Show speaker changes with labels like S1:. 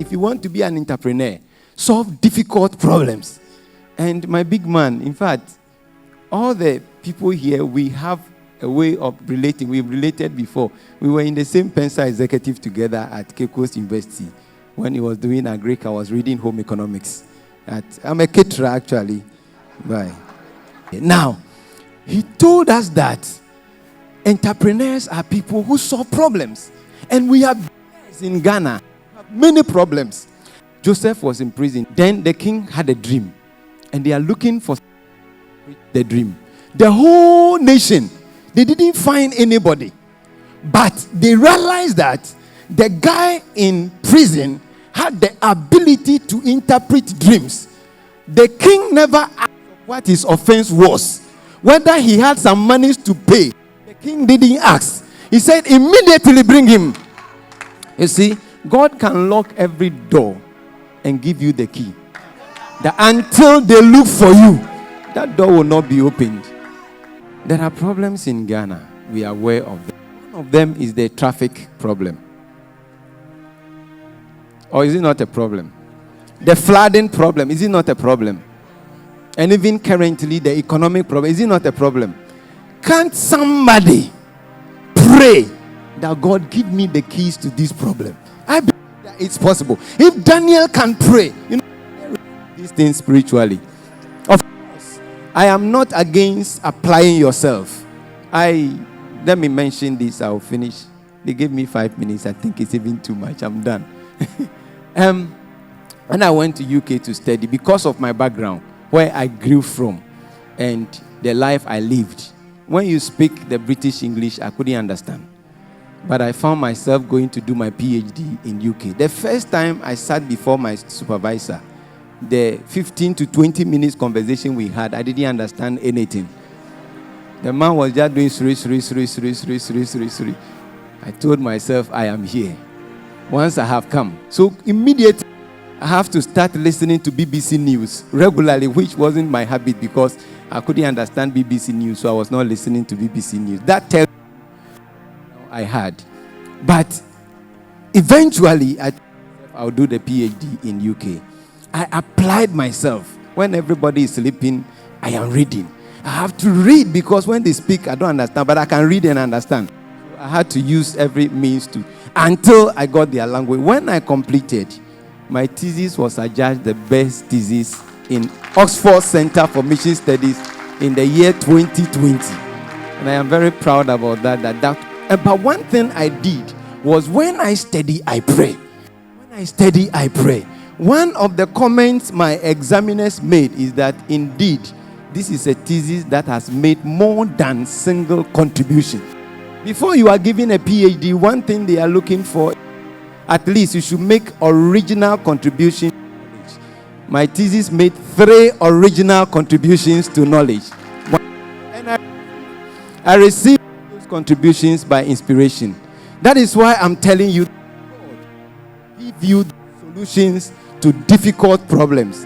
S1: If you want to be an entrepreneur, solve difficult problems. And my big man, in fact, all the people here, we have a way of relating. We've related before. We were in the same Pensa executive together at Cape Coast University. When he was doing agric, I was reading home economics. I'm a caterer, actually. Right. Now, he told us that entrepreneurs are people who solve problems. And we have in Ghana many problems. Joseph was in prison. Then the king had a dream. And they are looking for the dream. The whole nation, they didn't find anybody. But they realized that the guy in prison had the ability to interpret dreams. The king never asked what his offense was. Whether he had some monies to pay. The king didn't ask. He said, immediately bring him. You see, God can lock every door and give you the key. That until they look for you, that door will not be opened. There are problems in Ghana. We are aware of them. One of them is the traffic problem. Or is it not a problem? The flooding problem, is it not a problem? And even currently, the economic problem, is it not a problem? Can't somebody pray that God give me the keys to this problem? I believe that it's possible. If Daniel can pray, these things spiritually. Of course, I am not against applying yourself. Let me mention this, I'll finish. They gave me 5 minutes. I think it's even too much. I'm done. When I went to UK to study, because of my background, where I grew from, and the life I lived, when you speak the British English, I couldn't understand. But I found myself going to do my PhD in UK. The first time I sat before my supervisor, the 15 to 20 minutes conversation we had, I didn't understand anything. The man was just doing suri. I told myself, I am here. Once I have come. So immediately, I have to start listening to BBC News regularly, which wasn't my habit because I couldn't understand BBC News, so I was not listening to BBC News. That tells me I had. But eventually, I'll do the PhD in UK. I applied myself. When everybody is sleeping, I am reading. I have to read because when they speak, I don't understand, but I can read and understand. So I had to use every means to, until I got their language. When I completed, my thesis was adjudged the best thesis in Oxford Center for Mission Studies in the year 2020. And I am very proud about that. But one thing I did was when I study, I pray. When I study, I pray. One of the comments my examiners made is that indeed, this is a thesis that has made more than single contribution. Before you are given a PhD, one thing they are looking for, at least you should make original contribution. My thesis made 3 original contributions to knowledge. And I received those contributions by inspiration. That is why I'm telling you, God give you solutions to difficult problems.